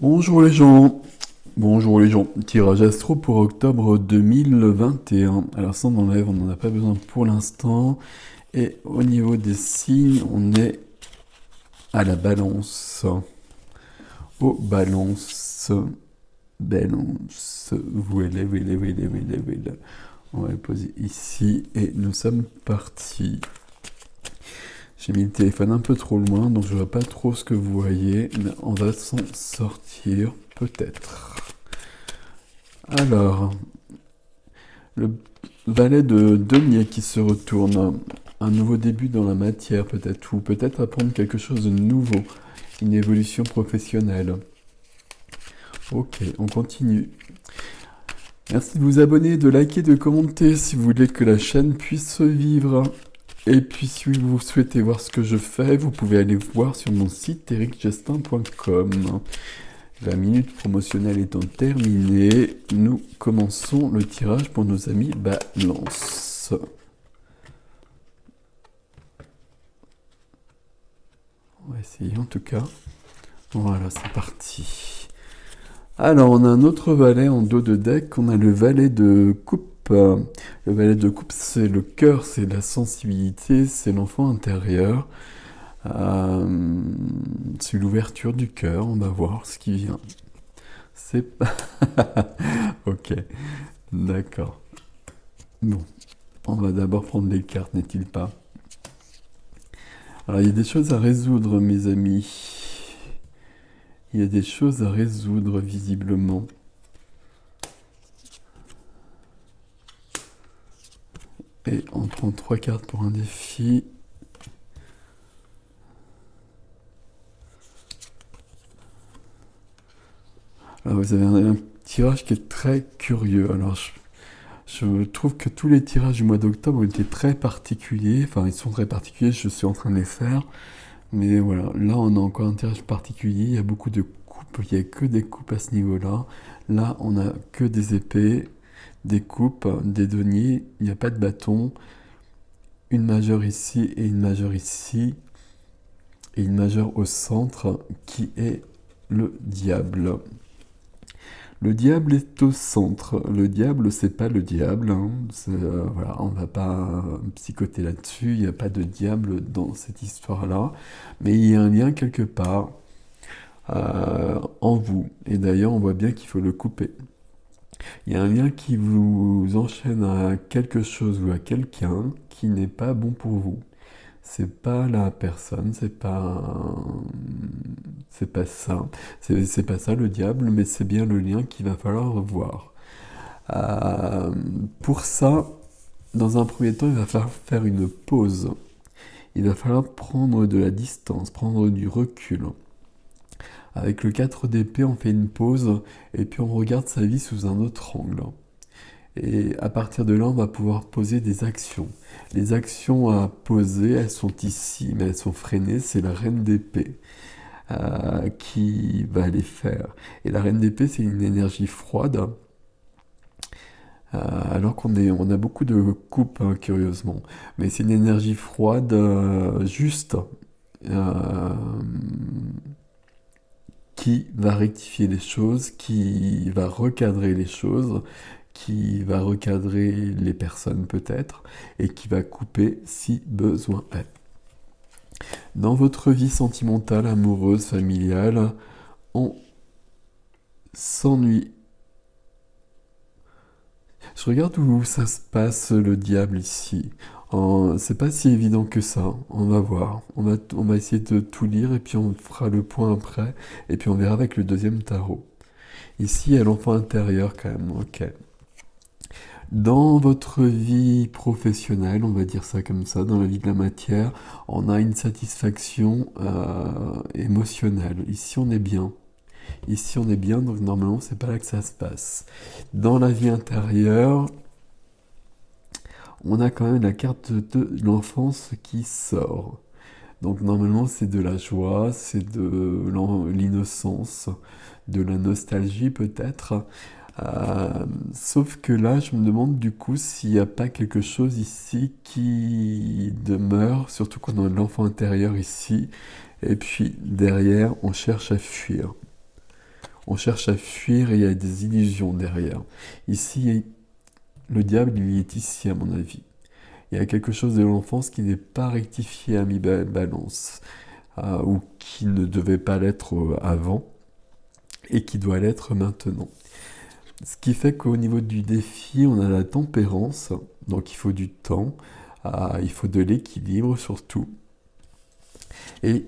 Bonjour les gens, tirage astro pour octobre 2021. Alors ça on enlève, on n'en a pas besoin pour l'instant. Et au niveau des signes, on est à la balance. Au balance, voilà. On va le poser ici et nous sommes partis. J'ai mis le téléphone un peu trop loin, donc je vois pas trop ce que vous voyez, mais on va s'en sortir peut-être. Alors, le valet de denier qui se retourne, un nouveau début dans la matière peut-être, ou peut-être apprendre quelque chose de nouveau, une évolution professionnelle. Ok, on continue. Merci de vous abonner, de liker, de commenter si vous voulez que la chaîne puisse vivre. Et puis si vous souhaitez voir ce que je fais, vous pouvez aller voir sur mon site ericgestin.com. La minute promotionnelle étant terminée, nous commençons le tirage pour nos amis Balance. On va essayer en tout cas. Voilà, c'est parti. Alors, on a un autre valet en dos de deck. On a le valet de coupe. Le valet de coupe, c'est le cœur, c'est la sensibilité, c'est l'enfant intérieur. C'est l'ouverture du cœur. On va voir ce qui vient. C'est pas... Ok, d'accord. Bon, on va d'abord prendre les cartes, n'est-il pas? Alors, il y a des choses à résoudre, mes amis. Il y a des choses à résoudre, visiblement. Et on prend 3 cartes pour un défi. Alors, vous avez un tirage qui est très curieux. Alors, je trouve que tous les tirages du mois d'octobre ont été très particuliers. Enfin, ils sont très particuliers, je suis en train de les faire. Mais voilà, là, on a encore un tirage particulier. Il y a beaucoup de coupes, il n'y a que des coupes à ce niveau-là. Là, on a que des épées, des coupes, des deniers. Il n'y a pas de bâton. Une majeure ici et une majeure ici. Et une majeure au centre qui est le diable. Le diable est au centre. Le diable, c'est pas le diable. Hein. Voilà, on va pas psychoter là-dessus. Il n'y a pas de diable dans cette histoire-là. Mais il y a un lien quelque part en vous. Et d'ailleurs, on voit bien qu'il faut le couper. Il y a un lien qui vous enchaîne à quelque chose ou à quelqu'un qui n'est pas bon pour vous. C'est pas la personne, c'est pas ça, c'est pas ça le diable, mais c'est bien le lien qu'il va falloir voir. Pour ça, dans un premier temps, il va falloir faire une pause. Il va falloir prendre de la distance, prendre du recul. Avec le 4 d'épée, on fait une pause et puis on regarde sa vie sous un autre angle. Et à partir de là, on va pouvoir poser des actions. Les actions à poser, elles sont ici, mais elles sont freinées. C'est la reine d'épée qui va les faire. Et la reine d'épée, c'est une énergie froide, alors on a beaucoup de coupes, hein, curieusement. Mais c'est une énergie froide, juste, euh, qui va rectifier les choses, qui va recadrer les choses, qui va recadrer les personnes peut-être, et qui va couper si besoin est. Dans votre vie sentimentale, amoureuse, familiale, on s'ennuie. Je regarde où ça se passe, le diable ici. C'est pas si évident que ça. On va voir. On va essayer de tout lire et puis on fera le point après. Et puis on verra avec le deuxième tarot. Ici, il y a l'enfant intérieur quand même. Ok. Dans votre vie professionnelle, on va dire ça comme ça, dans la vie de la matière, on a une satisfaction émotionnelle. Ici, on est bien. Ici, on est bien, donc normalement, c'est pas là que ça se passe. Dans la vie intérieure, on a quand même la carte de l'enfance qui sort. Donc normalement, c'est de la joie, c'est de l'innocence, de la nostalgie peut-être. Sauf que là, je me demande du coup s'il n'y a pas quelque chose ici qui demeure, surtout qu'on a l'enfant intérieur ici, et puis derrière, on cherche à fuir. On cherche à fuir et il y a des illusions derrière. Ici, le diable, il est ici à mon avis. Il y a quelque chose de l'enfance qui n'est pas rectifié à mi-balance, ou qui ne devait pas l'être avant, et qui doit l'être maintenant. Ce qui fait qu'au niveau du défi, on a la tempérance, donc il faut du temps, il faut de l'équilibre surtout. Et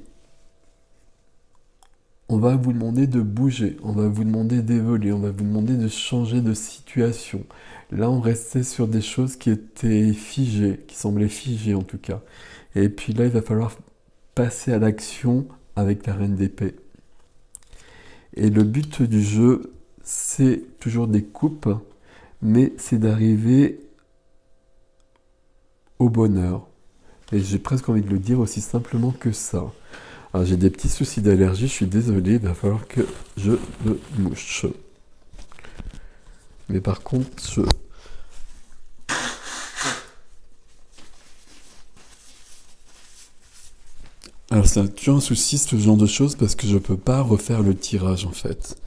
on va vous demander de bouger, on va vous demander d'évoluer, on va vous demander de changer de situation. Là, on restait sur des choses qui étaient figées, qui semblaient figées en tout cas. Et puis là, il va falloir passer à l'action avec la reine d'épée. Et le but du jeu, c'est toujours des coupes, mais c'est d'arriver au bonheur. Et j'ai presque envie de le dire aussi simplement que ça. Alors, j'ai des petits soucis d'allergie, je suis désolé, il va falloir que je me mouche. Mais par contre, Alors c'est toujours un souci ce genre de choses parce que je peux pas refaire le tirage en fait.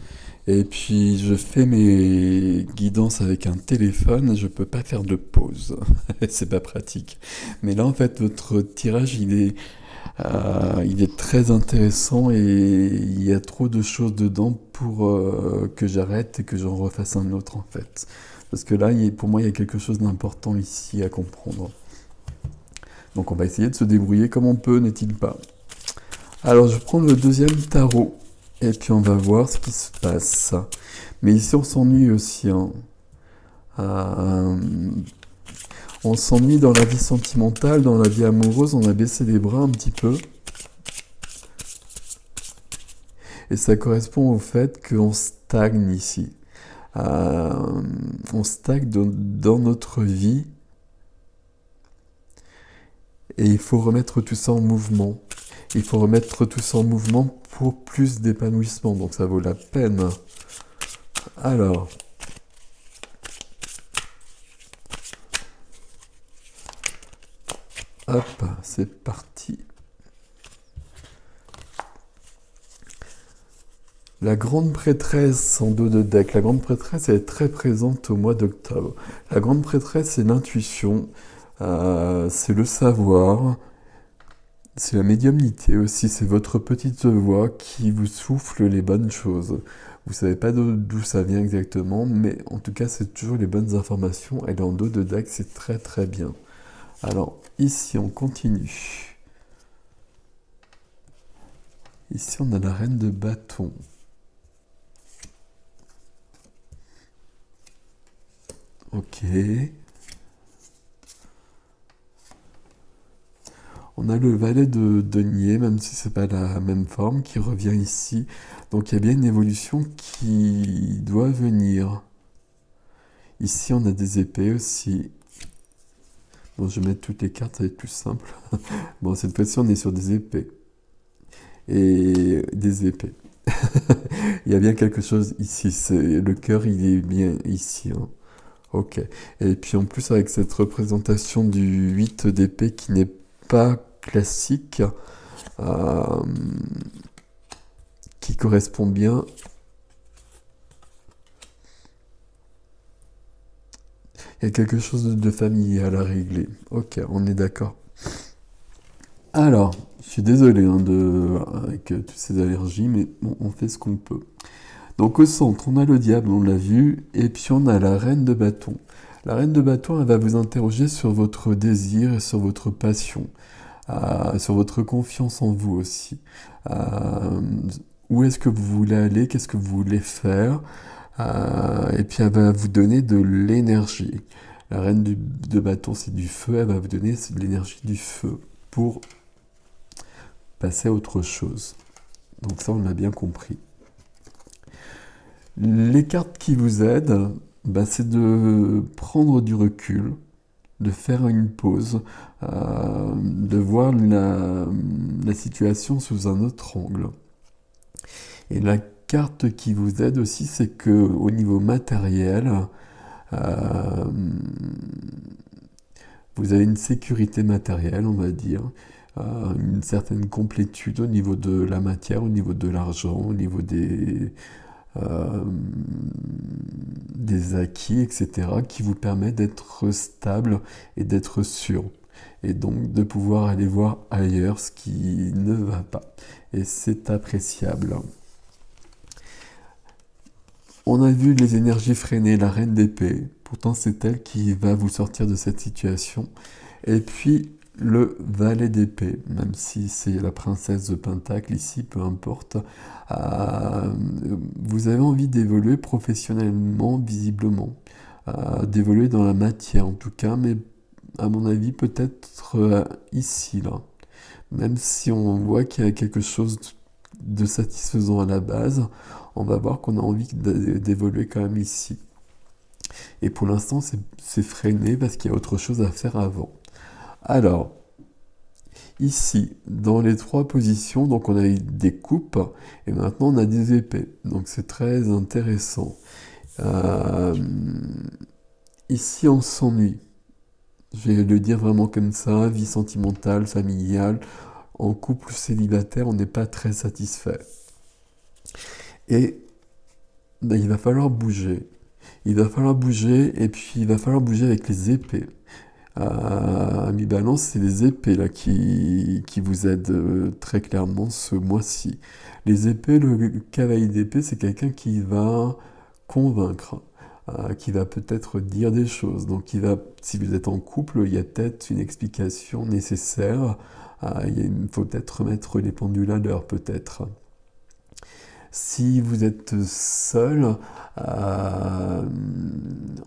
Et puis je fais mes guidances avec un téléphone, je peux pas faire de pause. C'est pas pratique. Mais là en fait votre tirage il est très intéressant et il y a trop de choses dedans pour que j'arrête et que j'en refasse un autre en fait. Parce que là pour moi il y a quelque chose d'important ici à comprendre. Donc on va essayer de se débrouiller comme on peut, n'est-il pas? Alors je prends le deuxième tarot et puis on va voir ce qui se passe. Mais ici on s'ennuie aussi, hein. Euh, on s'ennuie dans la vie sentimentale, dans la vie amoureuse, on a baissé les bras un petit peu. Et ça correspond au fait qu'on stagne ici. On stagne dans notre vie. Et il faut remettre tout ça en mouvement. Il faut remettre tout ça en mouvement pour plus d'épanouissement. Donc ça vaut la peine. Alors. Hop, c'est parti. La grande prêtresse en dos de deck. La grande prêtresse, elle est très présente au mois d'octobre. La grande prêtresse, c'est l'intuition, c'est le savoir, c'est la médiumnité aussi, c'est votre petite voix qui vous souffle les bonnes choses. Vous savez pas d'où ça vient exactement, mais en tout cas, c'est toujours les bonnes informations. Elle est en dos de deck, c'est très très bien. Alors, ici, on continue. Ici, on a la reine de bâton. Ok. On a le valet de denier, même si c'est pas la même forme, qui revient ici. Donc il y a bien une évolution qui doit venir. Ici, on a des épées aussi. Bon, je vais mettre toutes les cartes, ça va être plus simple. Bon, cette fois-ci, on est sur des épées. Et des épées. Il y a bien quelque chose ici. Le cœur, il est bien ici, hein. Ok. Et puis en plus, avec cette représentation du 8 d'épée qui n'est pas classique, qui correspond bien. Il y a quelque chose de familial à régler. Ok, on est d'accord. Alors, je suis désolé hein, avec toutes ces allergies, mais bon, on fait ce qu'on peut. Donc au centre, on a le diable, on l'a vu, et puis on a la reine de bâton. La reine de bâton, elle va vous interroger sur votre désir et sur votre passion, sur votre confiance en vous aussi. Où est-ce que vous voulez aller, qu'est-ce que vous voulez faire, et puis elle va vous donner de l'énergie. La reine de bâton, c'est du feu, elle va vous donner de l'énergie du feu pour passer à autre chose. Donc ça, on l'a bien compris. Les cartes qui vous aident, c'est de prendre du recul, de faire une pause, de voir la situation sous un autre angle. Et la carte qui vous aide aussi, c'est que au niveau matériel, vous avez une sécurité matérielle, on va dire, une certaine complétude au niveau de la matière, au niveau de l'argent, au niveau euh, des acquis, etc., qui vous permet d'être stable et d'être sûr. Et donc de pouvoir aller voir ailleurs ce qui ne va pas. Et c'est appréciable. On a vu les énergies freinées, la reine d'épée. Pourtant, c'est elle qui va vous sortir de cette situation. Et puis, le valet d'épée, même si c'est la princesse de Pentacle ici, peu importe. Euh, Vous avez envie d'évoluer professionnellement, visiblement. D'évoluer dans la matière, en tout cas, mais à mon avis, peut-être ici, là. Même si on voit qu'il y a quelque chose de satisfaisant à la base, on va voir qu'on a envie d'évoluer quand même ici. Et pour l'instant, c'est freiné parce qu'il y a autre chose à faire avant. Alors, ici, dans les trois positions, donc on a eu des coupes et maintenant on a des épées. Donc c'est très intéressant. Euh, Ici, on s'ennuie. Je vais le dire vraiment comme ça, vie sentimentale, familiale. En couple célibataire, on n'est pas très satisfait. Et ben, il va falloir bouger. Il va falloir bouger, et puis il va falloir bouger avec les épées. Mi-balance, c'est les épées là qui vous aident très clairement ce mois-ci. Les épées, le cavalier d'épée, c'est quelqu'un qui va convaincre, qui va peut-être dire des choses. Donc si vous êtes en couple, il y a peut-être une explication nécessaire. Il faut peut-être remettre les pendules à l'heure, peut-être. Si vous êtes seul, euh,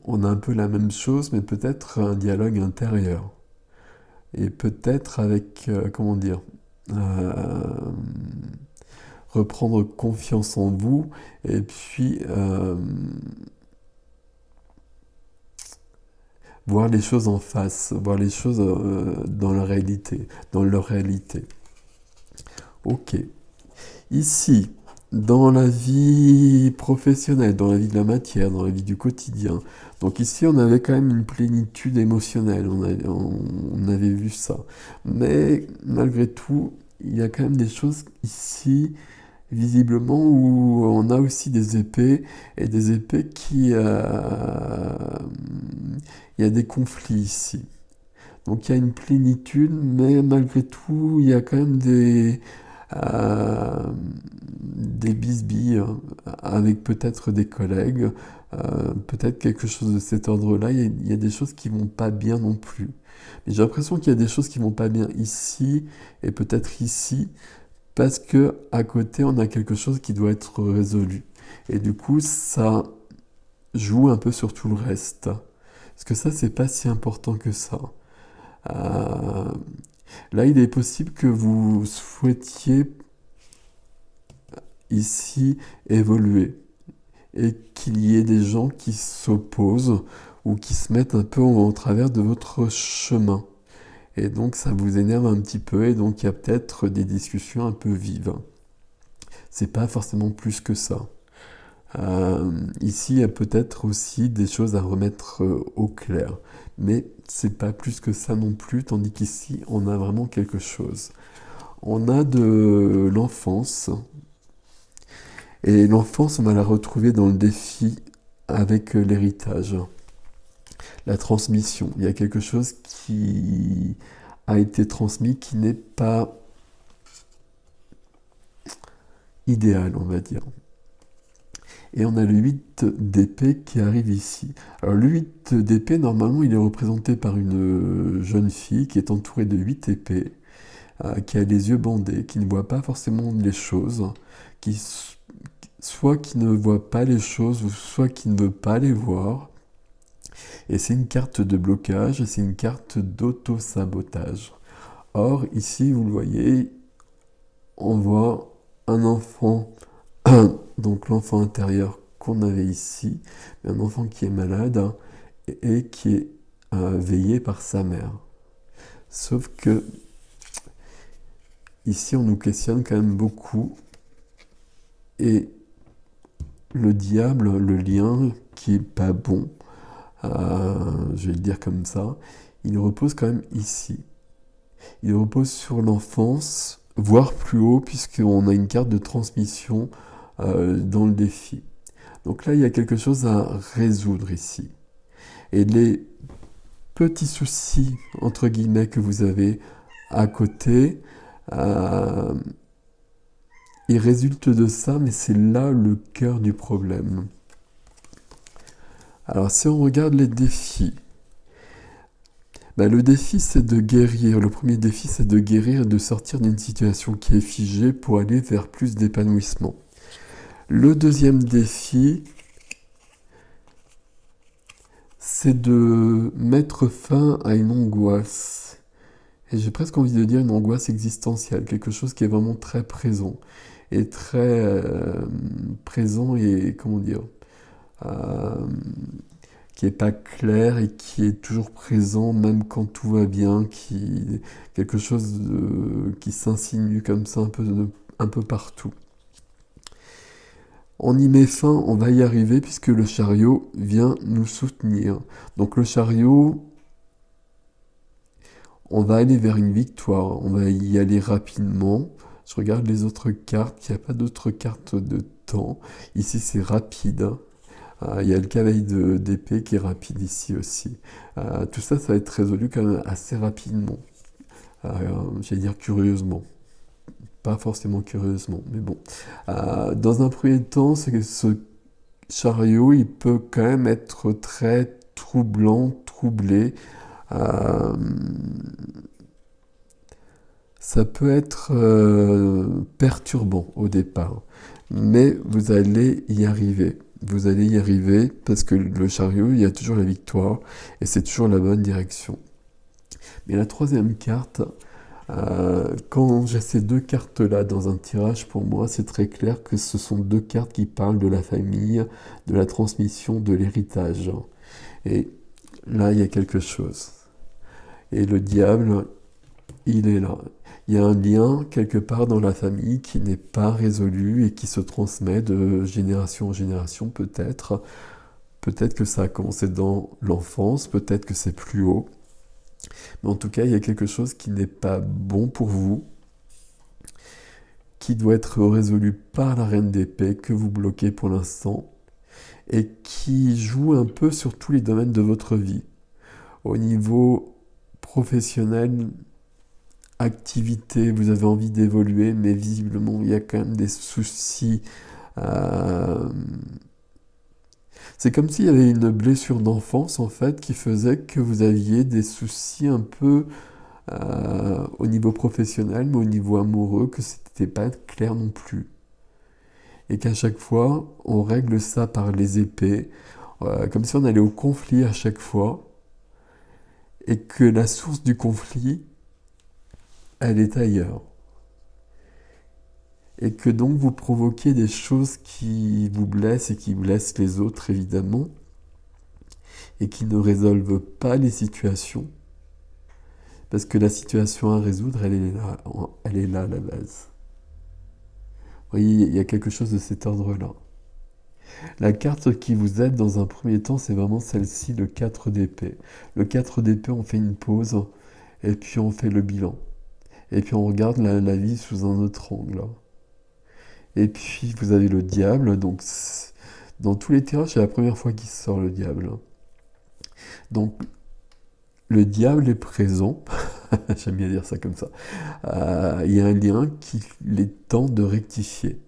on a un peu la même chose, mais peut-être un dialogue intérieur. Et peut-être avec, comment dire, euh, reprendre confiance en vous, et puis voir les choses en face, voir les choses dans la réalité, dans leur réalité. Ok. Ici, dans la vie professionnelle, dans la vie de la matière, dans la vie du quotidien. Donc ici, on avait quand même une plénitude émotionnelle, on avait vu ça. Mais malgré tout, il y a quand même des choses ici, visiblement, où on a aussi des épées, et des épées qui... il y a des conflits ici. Donc il y a une plénitude, mais malgré tout, il y a quand même euh, des bisbilles avec peut-être des collègues, peut-être quelque chose de cet ordre-là. Il y a des choses qui vont pas bien non plus. Mais j'ai l'impression qu'il y a des choses qui vont pas bien ici et peut-être ici, parce que à côté, on a quelque chose qui doit être résolu. Et du coup, ça joue un peu sur tout le reste. Parce que ça, c'est pas si important que ça. Euh, Là, il est possible que vous souhaitiez ici évoluer et qu'il y ait des gens qui s'opposent ou qui se mettent un peu en travers de votre chemin. Et donc, ça vous énerve un petit peu et donc il y a peut-être des discussions un peu vives. C'est pas forcément plus que ça. Ici, il y a peut-être aussi des choses à remettre au clair. Mais c'est pas plus que ça non plus, tandis qu'ici, on a vraiment quelque chose. On a de l'enfance. Et l'enfance, on va la retrouver dans le défi avec l'héritage. La transmission. Il y a quelque chose qui a été transmis qui n'est pas idéal, on va dire. Et on a le 8 d'épée qui arrive ici. Alors le 8 d'épée, normalement, il est représenté par une jeune fille qui est entourée de 8 épées, qui a les yeux bandés, qui ne voit pas forcément les choses, soit qui ne voit pas les choses, soit qui ne veut pas les voir. Et c'est une carte de blocage, c'est une carte d'auto-sabotage. Or, ici, vous le voyez, on voit un enfant, donc l'enfant intérieur qu'on avait ici, un enfant qui est malade et qui est veillé par sa mère. Sauf que ici, on nous questionne quand même beaucoup. Et le diable, le lien qui est pas bon, je vais le dire comme ça, il repose quand même ici. Il repose sur l'enfance, voire plus haut, puisqu'on a une carte de transmission dans le défi. Donc là, il y a quelque chose à résoudre ici. Et les petits soucis, entre guillemets, que vous avez à côté, euh, ils résultent de ça, mais c'est là le cœur du problème. Alors si on regarde les défis, le défi c'est de guérir. Le premier défi c'est de guérir et de sortir d'une situation qui est figée pour aller vers plus d'épanouissement. Le deuxième défi, c'est de mettre fin à une angoisse. Et j'ai presque envie de dire une angoisse existentielle, quelque chose qui est vraiment très présent. Et très présent et, comment dire, euh, qui est pas clair et qui est toujours présent même quand tout va bien, quelque chose qui s'insinue comme ça un peu partout. On y met fin, on va y arriver puisque le chariot vient nous soutenir. Donc le chariot, on va aller vers une victoire, on va y aller rapidement. Je regarde les autres cartes, il n'y a pas d'autres cartes de temps. Ici c'est rapide. Il y a le cavalier d'épée qui est rapide ici aussi. Tout ça, ça va être résolu quand même assez rapidement. J'allais dire curieusement. Pas forcément curieusement, mais bon. Dans un premier temps, ce chariot, il peut quand même être très troublant, troublé. Euh, Ça peut être perturbant au départ, mais vous allez y arriver. Vous allez y arriver parce que le chariot, il y a toujours la victoire et c'est toujours la bonne direction. Mais la troisième carte, quand j'ai ces deux cartes-là dans un tirage, pour moi, c'est très clair que ce sont deux cartes qui parlent de la famille, de la transmission, de l'héritage. Et là, il y a quelque chose. Et le diable, il est là. Il y a un lien quelque part dans la famille qui n'est pas résolu et qui se transmet de génération en génération peut-être. Peut-être que ça a commencé dans l'enfance, peut-être que c'est plus haut. Mais en tout cas, il y a quelque chose qui n'est pas bon pour vous, qui doit être résolu par la reine d'épée, que vous bloquez pour l'instant, et qui joue un peu sur tous les domaines de votre vie. Au niveau professionnel, activité, vous avez envie d'évoluer, mais visiblement il y a quand même des soucis. euh, C'est comme s'il y avait une blessure d'enfance en fait qui faisait que vous aviez des soucis un peu au niveau professionnel, mais au niveau amoureux, que c'était pas clair non plus. Et qu'à chaque fois, on règle ça par les épées, comme si on allait au conflit à chaque fois, et que la source du conflit, elle est ailleurs. Et que donc vous provoquez des choses qui vous blessent et qui blessent les autres évidemment, et qui ne résolvent pas les situations, parce que la situation à résoudre, elle est là à la base. Vous voyez, il y a quelque chose de cet ordre-là. La carte qui vous aide dans un premier temps, c'est vraiment celle-ci, le 4 d'épée. Le 4 d'épée, on fait une pause, et puis on fait le bilan. Et puis on regarde la vie sous un autre angle. Et puis vous avez le diable, donc dans tous les tirages, c'est la première fois qu'il sort le diable. Donc le diable est présent, j'aime bien dire ça comme ça. Il y a un lien qu'il est temps de rectifier.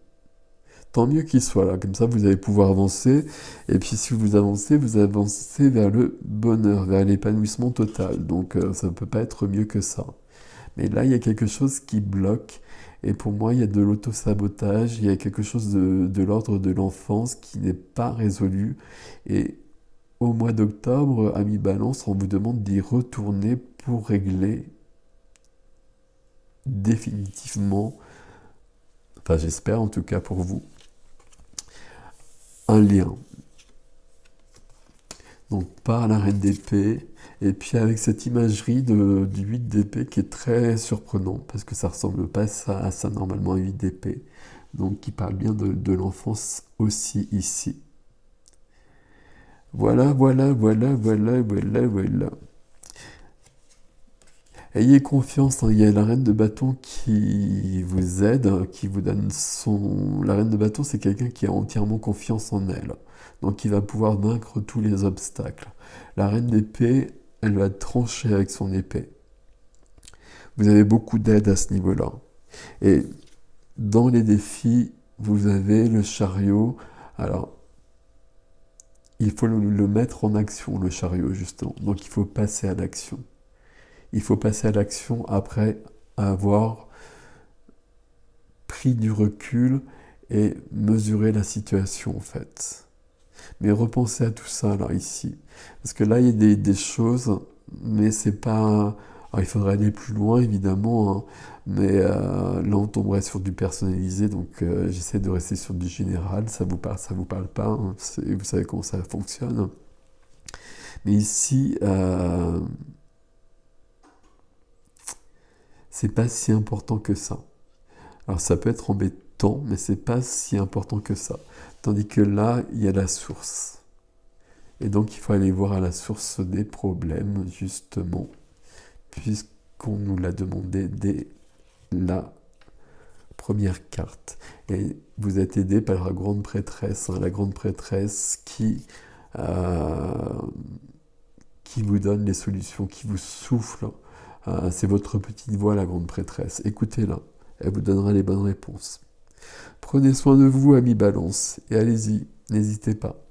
Tant mieux qu'il soit là, comme ça vous allez pouvoir avancer, et puis si vous avancez vers le bonheur, vers l'épanouissement total, donc ça ne peut pas être mieux que ça. Mais là, il y a quelque chose qui bloque, et pour moi, il y a de l'auto-sabotage, il y a quelque chose de l'ordre de l'enfance qui n'est pas résolu, et au mois d'octobre, ami Balance, on vous demande d'y retourner pour régler définitivement, enfin j'espère en tout cas pour vous, un lien. Donc par la reine d'épée, et puis avec cette imagerie du 8 d'épée qui est très surprenant, parce que ça ressemble pas à ça normalement, un 8 d'épée. Donc qui parle bien de l'enfance aussi ici. Voilà. Ayez confiance, hein, il y a la reine de bâton qui vous aide, qui vous donne son... La reine de bâton, c'est quelqu'un qui a entièrement confiance en elle, donc il va pouvoir vaincre tous les obstacles. La reine d'épée, elle va trancher avec son épée. Vous avez beaucoup d'aide à ce niveau-là. Et dans les défis, vous avez le chariot. Alors, il faut le mettre en action, le chariot, justement. Donc, il faut passer à l'action. Il faut passer à l'action après avoir pris du recul et mesurer la situation, en fait. Mais repensez à tout ça, là, ici. Parce que là, il y a des choses, mais c'est pas... Alors, il faudrait aller plus loin, évidemment, hein, mais là, on tomberait sur du personnalisé, donc j'essaie de rester sur du général. Ça vous parle pas, hein, vous savez comment ça fonctionne. Mais ici, c'est pas si important que ça. Alors, ça peut être embêtant, mais c'est pas si important que ça. Tandis que là, il y a la source. Et donc, il faut aller voir à la source des problèmes, justement, puisqu'on nous l'a demandé dès la première carte. Et vous êtes aidé par la grande prêtresse, hein, la grande prêtresse qui vous donne les solutions, qui vous souffle. C'est votre petite voix, la grande prêtresse. Écoutez-la, elle vous donnera les bonnes réponses. Prenez soin de vous, amis Balance, et allez-y, n'hésitez pas.